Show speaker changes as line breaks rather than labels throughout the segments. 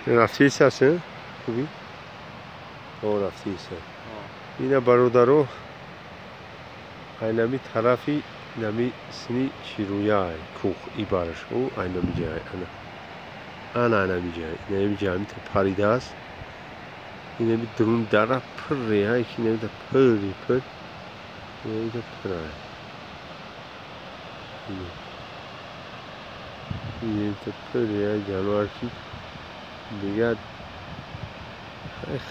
رفتی هستن؟ خوبی؟ رفتی هستن اینه برادرو اینمی طرفی نمی سنی شیرویای کوخ ایبارش او اینمی جای انا اینمی جای اینمی جای میت پریده است اینمی درون داره پر ریایی که اینمی تا پری پر اینمی تا پرای اینمی تا پر ریایی جانوار کی دیگر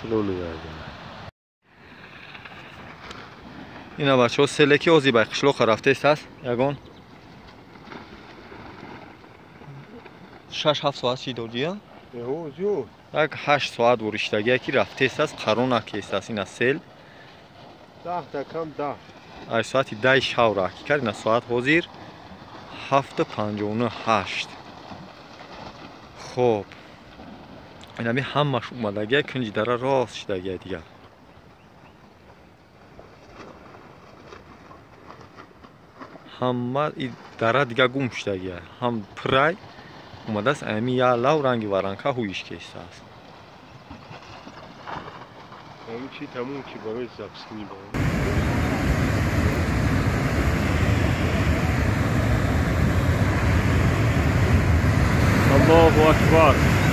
خیلی نگاه داره
اینا بچه ها سلکی آزی بای قشلوخ رفته است یگان 6-7 ساعت چی دو جیا؟ یک 8 ساعت ورشتگی یکی رفته است قرون اکیست است اینا سل
10 کم 10
ای ساعتی 10 شاو را کی کرد اینا ساعت حاضر 7:59 خوب اینا می همش اومدگی کنجی داره راست شدگی دیگه همه ای داره دیگه گم شدگی هم پرای اومده است امی یا لو رنگی ورانکا هویش کیسته است
همون چی تموم که برای زبسکنی باید الله اکبر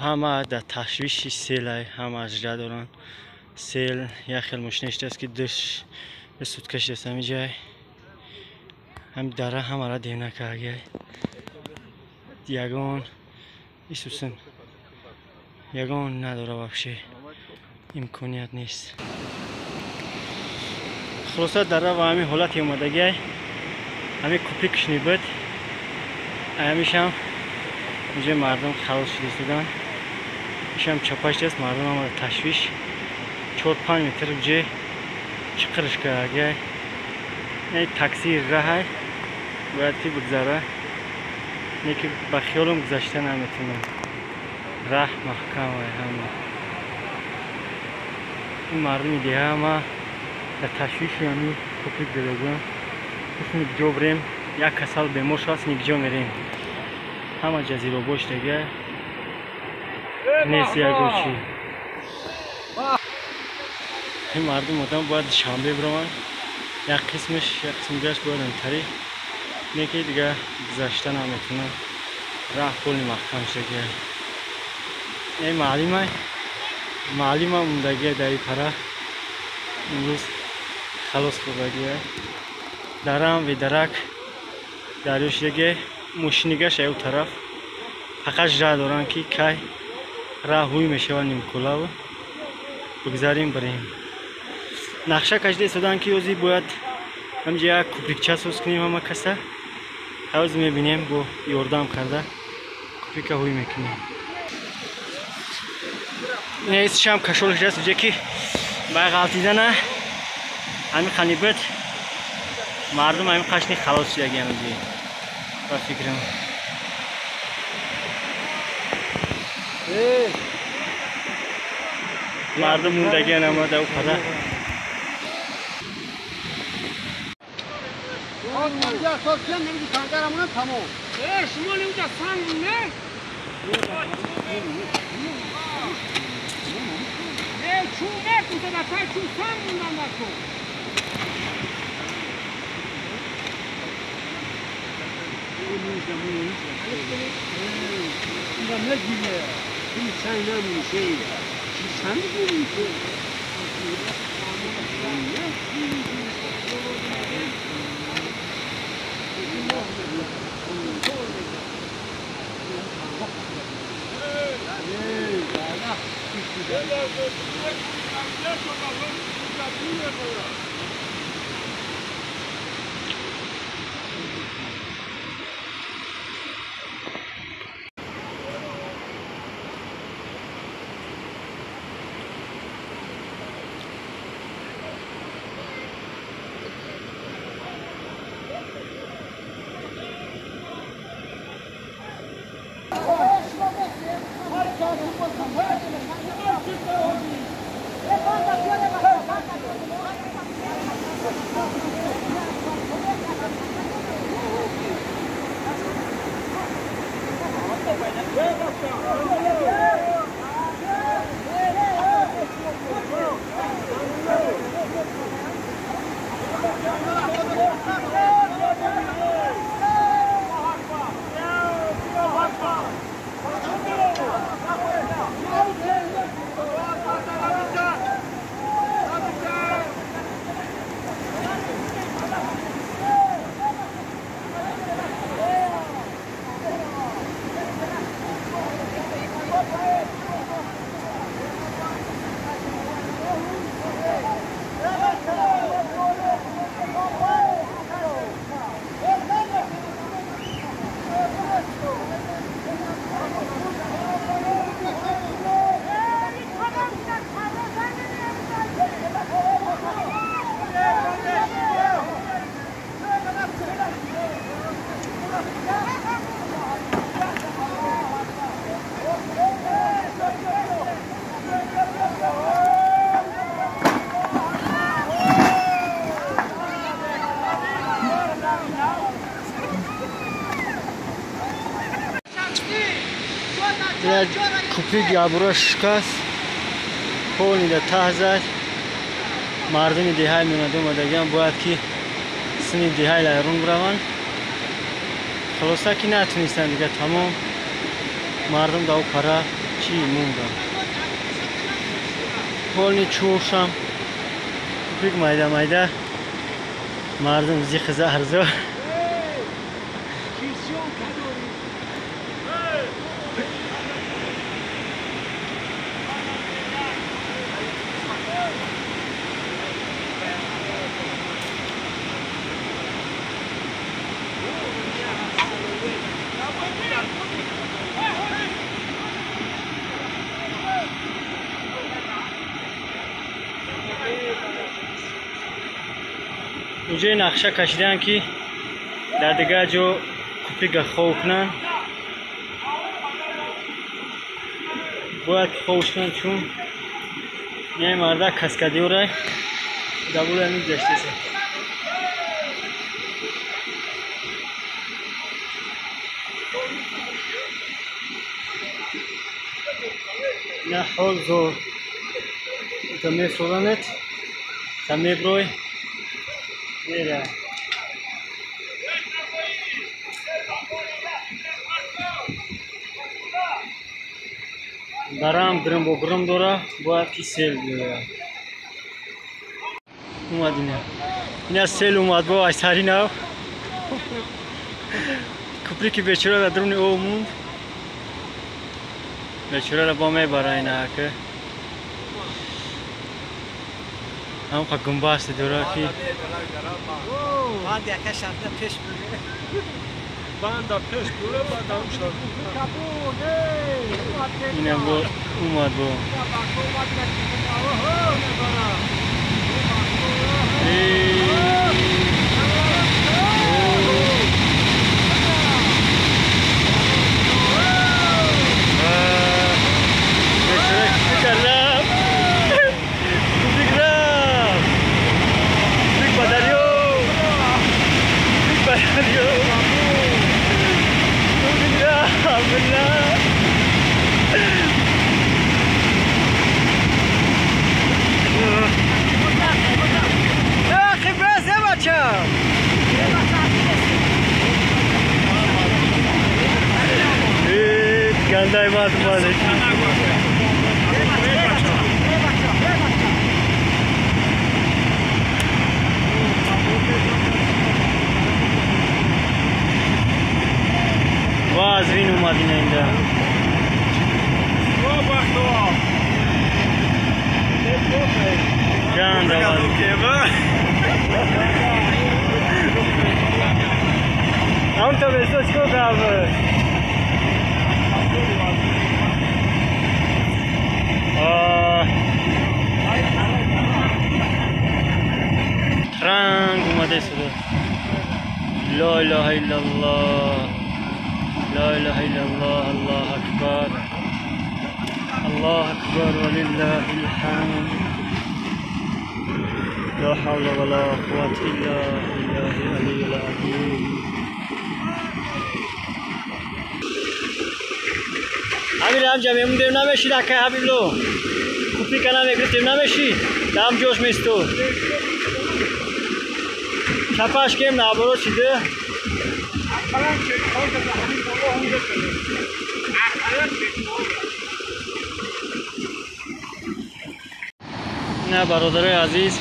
همه در تشویش سیل های همه اجرا دارن سیل یک خیلی مشنشته است که دش سودکش دست همی جای هم داره همه را دیونه که اگه یگان ایسوسن یگان نداره بخشه امکانیت نیست خلاصه داره و همین حالتی اومدگی همین کپی کشنی بود همیشه هم اینجا مردم خلاص شده دادن میشم چپاش دست مردم هم تشویش 4-5 متر بجه چقرش که این تاکسی راه باید که بگذاره اینه که با خیالم گذشته نمیتونم راه محکم همه این مردم دیگه همه در تشویش همی کپی دلگون اسم جو بریم یک کسال بیمار شاست نگجا میریم همه جزیره باش دیگه نیست یک چی این مردم مدام باید شنبه برون یک قسمش یک قسمش باید انتری نیکی دیگه گذشته نمیتونه راه کلی محکم شده این معلم موندگی در این پره امروز خلاص خوردگیه درم و درک دریوش دیگه مشنیگش ایو طرف فقط جا دارن که که راه هوی میشه و نیمکولا و بگذاریم بریم نقشه کشیده شدن که اوزی باید همجا یک کوپیکچه سوز کنیم همه کسا اوز میبینیم با یاردم کرده کوپیکه هوی میکنیم نیست شام کشول جست جکی باقالتی دانه همین خنیبت مردم همین قشنی خلاص شدگی همینجی با فکرم مردم موندگی نماده و پده
شما نمیده سنگ نه؟ نه چون نکنده دفعه چون سنگ موندن نکن اینجا نگیره این سنگ نمیشه چی سنگ نمیشه
کوپی گابورا شکست پول در ته زد مردم دیهای میومده اومدگی باید که سنی دیهای لایرون بروند خلاصه که نتونستن دیگه تمام مردم داو پره چی موندن پول چوش هم کوپیک مایده مایده مردم زیخ زهرزا اینجا نقشه کشیدن که در دیگه جو کوپی خوب کنن باید خوش کنن چون یه مرده کسکدی و رای دبول همین گشته سه نه حال زور تمی فرانت تمی بروی میره درام درم با گرم داره باید که سیل بیاره اومد اینه سیل اومد با ایساری نو کپری که بیچاره در درون او موند بیچاره را با می برای اینه که هم خواهد گنباست داره که
بعد یکه شرطه پیش بگیره
بند پیش بگیره بعد هم شد
اینه بود اومد با گندای مات مالک وازوین اومدین اینجا گند هم تو بسو چکو کابه رنگ اومده شده لا اله الا الله لا اله الا الله الله اکبر الله اکبر ولله الحمد لا حول ولا قوة الا بالله العلي العظيم حبیب امجا میمون دیم نمیشی دکه حبیب لو کپی کنم اگر دیم نمیشی دم جوش میستو چپاش کم نبرو چیده نه برادرای عزیز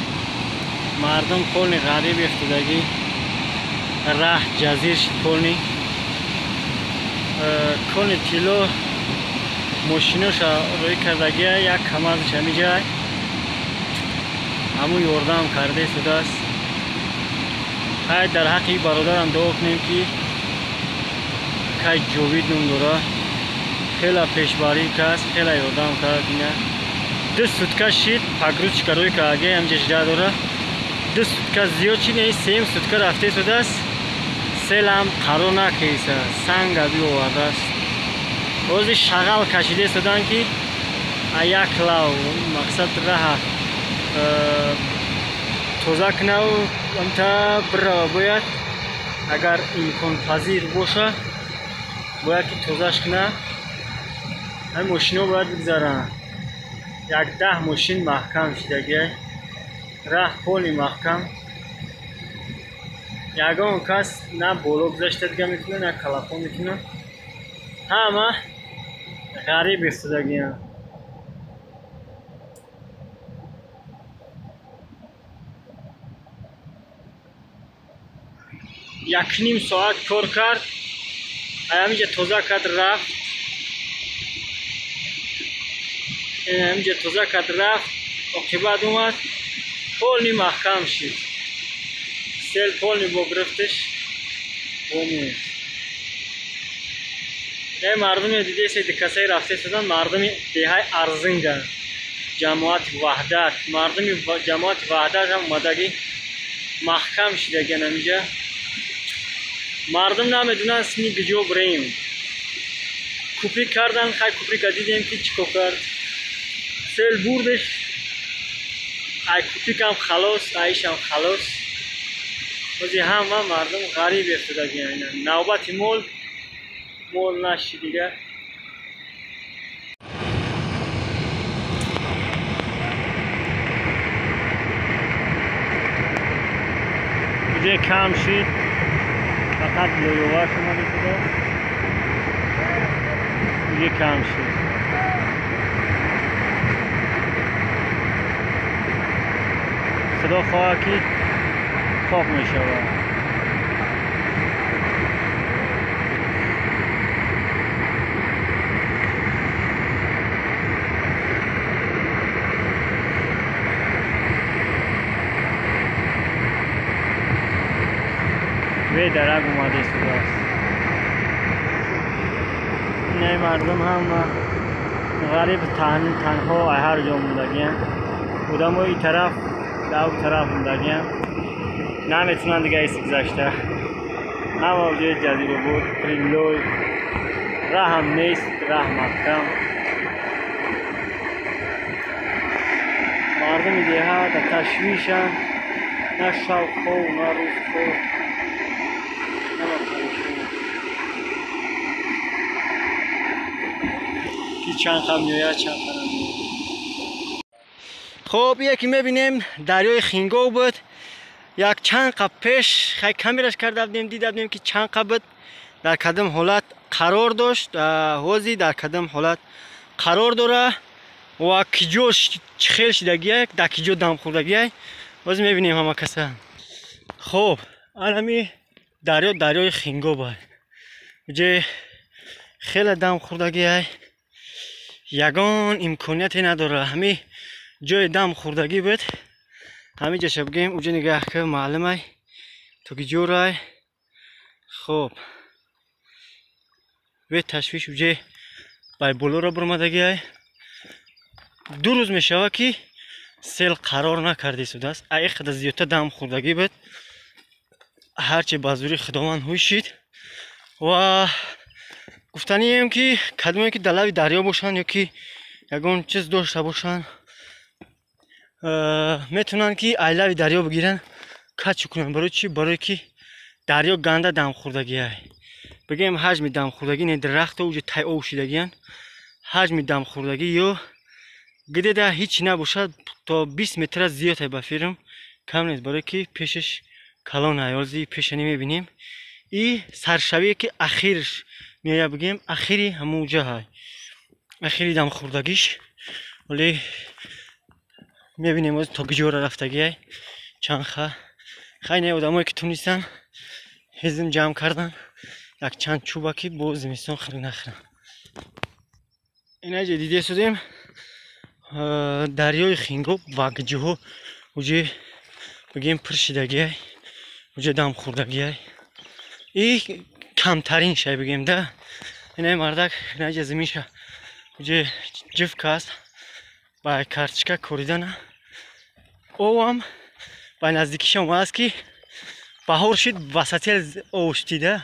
مردم کلنی غریب افتادگی راه جزیر شد کلنی تیلو ماشینوش روی کردگی یک کمازش همی جای همون یوردم کرده شده است های در حقی برادرم دعا کنیم که جوید نمدوره خیلی پیشباری کس خیلی یوردم کردینه دو سوتکه شید پگروچ کروی که آگه هم جشده داره دو سوتکه زیاد چی نیست سیم سوتکه رفته شده است سیل هم قرار نکیسه سنگ ابی آورده است روزی شغل کشیده شدن که یک لو مقصد راه توزه کنه و انتا برا باید اگر امکان پذیر باشه باید که توزهش کنه این ماشین ها باید بگذارن یک 10 ماشین محکم شدگی راه کلی محکم یگان کس نه بولو گذاشته دیگه میتونه نه کلاپا میتونه همه غریب افتادگی هم یک نیم ساعت کار کرد همینجا توزه کرد رفت همینجا توزه کرد رفت عاقبت اومد پل محکم شد سیل پل با گرفتش بومید این مردم دیده سید کسایی رفته شدن مردم دیهای ارزنگن جماعت وحدت مردم جماعت وحدت هم اومدگی محکم شدگی همینجا مردم نمیدونن سنی گجو بریم کپی کردن خیلی کپی که دیدیم که چیکو کرد سیل بردش ای کپی کم خلاص ایش هم خلاص وزی همه مردم غریب افتادگی نوبت مول نشی دیگه دیگه کم شید فقط لویوار شما دیده دیگه کم شد صدا خواهی خواب می شود وی درک اومده شده است نه مردم هم غریب تنها هر جا موندگیم. بودم و این طرف در اون طرف موندگیم. نمیتونن دیگه ایسی گذشته. اما جای جزیره بود پریلوی راه هم نیست، راه محکم. مردم دیگه ها در تشویشن، نه شب خو نه روز خو، نه پریشون. کی چند خم میوید چند خم میوید. خب یکی میبینیم دریای خینگو بود. یک چند قب پیش خیلی کمیرش کرده بودیم، دیده بودیم که چند قب در کدام حالت قرار داشت. حوضی در کدام حالت قرار داره و کجاش خیلی شدگیه، در کجا دم خوردگیه. باز میبینیم همه کسا. خب الان دریای خینگو بود. جه خیلی دم خوردگیه، یگان امکانیتی نداره. همین جای دم خوردگی بود. همین جا بگیم اونجا نگاه که معلومه تو که جورای. خب به تشویش اونجا بای بلو را برمدگی. 2 روز میشوه که سیل قرار نکرده شده است. ایقدر زیادتر دم خوردگی بود. هرچی بازوری خداوند هوش شد و گفتنی هم که کدومی که دلوی دریا باشن یا که یگان چیز داشته باشن میتونن که ایلوی دریا بگیرن کچ کنن. برای چی؟ برای که دریا گنده دم خوردگیه. بگیم حجم دم خوردگی نه درخت اوج تای او شدگیان. حجم دم خوردگی یا گده ده هیچ نباشد تا 20 متر زیاد بفیرم کم نیست. برای که پیشش کلان ایالزی پیش نمیبینیم. این سرشویه که اخیرش میایه بگیم اخیری همونجا های اخیری دم خوردگیش. ولی میبینیم از تا کجا رفتگیه چند خیلی آدمایی که تونستن هزم جمع کردن یک چند چوبکی با زمستان خرید نخرن. اینجا دیده شدیم دریای خینگو و گجه اوجه بگیم پرشیدگیه، اوجه دم خوردگیه. این کمترین شای بگیم ده. اینه مردک اینجا زمینشه اوجه جفت کاست با کارتشکا کوریدن. او هم با نزدیکیش هم هست که بهار شد وسطی اوشتیده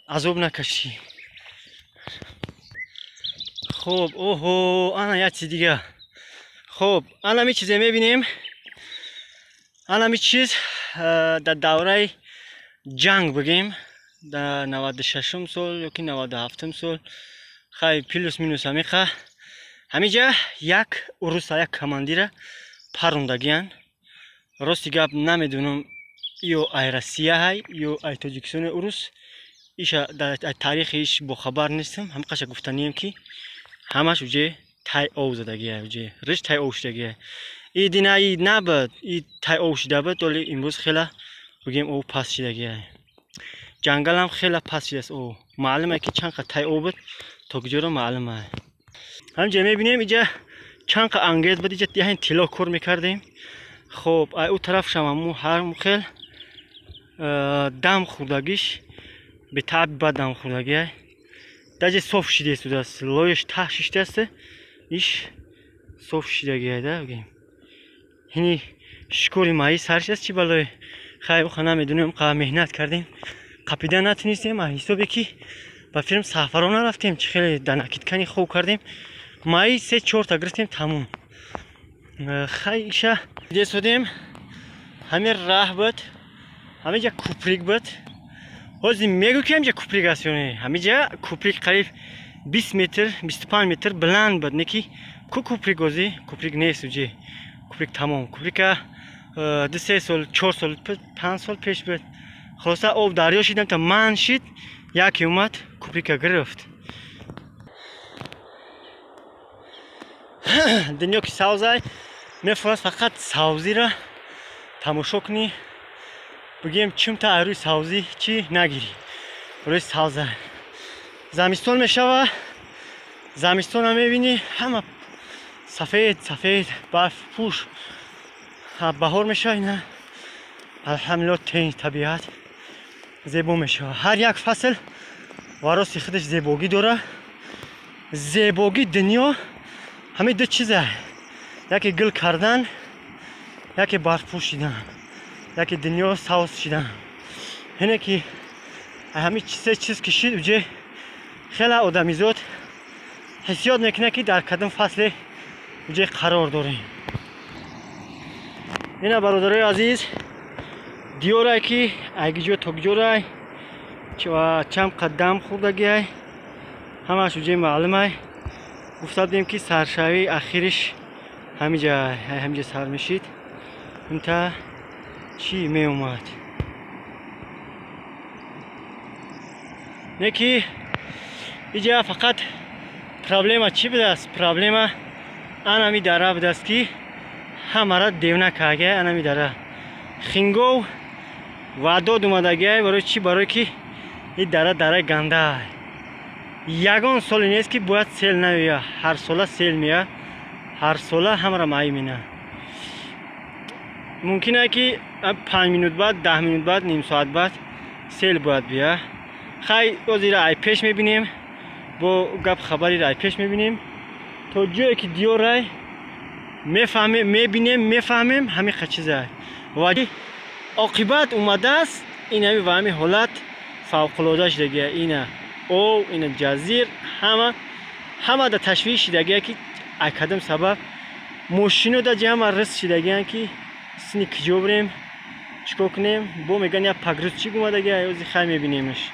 عذاب نکشی. خب اوهو انا یه چیز دیگه. خب الان می چیزی میبینیم. الان می چیز در دوره جنگ بگیم در 96 سال یا که 97 سال خیلی پلوس مینوس همیخه همینجا یک روسا یک کماندیر پروندگیان. راستی گپ نمیدونم یا ای روسیه های یا ای تاجیکستان روس ایش در تاریخش با خبر نیستم. هم قش گفتنیم که همش اوجه تای او زدگیه، اوجه رش تای او شدگیه. ای دینایی نبود ای تای او شده بود ولی امروز خیلی بگیم او پس شدگیه. جنگل هم خیلی پس شده است. او معلومه که چند قد تای او بود تا کجا رو معلومه. همینجا میبینیم اینجا چند قد انگیز بود. اینجا دیگه طلا کور میکردیم. خب او طرف شما هر خیلی دم خوردگیش به تاب بد دم خوردگیه. داجه صاف شده است. لایش ته شیشته است. ایش صاف شدگیه ده بگیم. هنی شکوری مایی سرش است چی بالای خیلی خانه میدونیم که مهنت کردیم قپیده نتونستیم. حسابی که با فیلم سفرانه رفتیم چه خیلی دنکیت کنی خوب کردیم. مایی 3-4 تا گرفتیم تموم. خیلی ایشه دیده شدیم همین راه بود. همینجا کوپریک بود. حاضی میگو که همینجا کوپریک هستیونه. همینجا کوپریک قریب 20 متر 25 متر بلند بود. نکی کوپریک گذی کوپریک نیست اوجه. کوپریک تمام کوپریک 2-3 سال 4 سال 5 سال پیش بود. خلاصه آب دریا شدیم تا من شد یکی اومد کوپریک گرفت. دنیا که سوزه میفرست فقط سوزی را تماشا کنی بگیم چیم تا روی سوزی چی نگیری روی سوزه. زمستان میشوه زمستان هم میبینی همه سفید سفید برف پوش. بهار میشه اینا الحمدلله تین طبیعت زیبا میشه. هر یک فصل وراسی خودش زیباگی داره. زیباگی دنیا همین دو چیزه، یکی گل کردن، یکی برف پوشیدن، یکی دنیا ساوس شدن. اینه که همین سه چیز کشید وجه خیلی آدمیزاد حسیات میکنه که در کدام فصل وجه قرار داریم. اینا برادرای عزیز دیوره که اگه توگجوره چم قدم خوردگی همش وجه معلومه. گفتم که سرشوی اخیرش همینجا سر میشید. انتا چی می اومد نکی اینجا فقط پرابلم چی بوده است؟ پرابلم آنمی داره بوده است که همه را دیونه کاگه. آنمی داره خینگو وعداد اومدگه برای چی؟ برای که این داره گنده یگان سال نیست که باید سیل نویه. هر ساله سیل میه، هر ساله هم را مایی مینه. ممکنه که 5 مینوت بعد 10 مینوت بعد نیم ساعت بعد سیل باید بیا. خیلی روزی را ای پیش میبینیم، با گپ خبری را ای پیش میبینیم تا جایی که دیو رای میفهمیم میفهمیم همین چیزه و عاقبت اومده است. این همین و همین حالت فوق العاده دیگه. اینه او این جزیر همه در تشویش دیگه که اکدم سبب ماشینو در جمع رس شدگی که سنی کجا بریم چیکار کنیم. با میگن یا پگروز چی اومدگی ایوزی خیلی میبینیمش.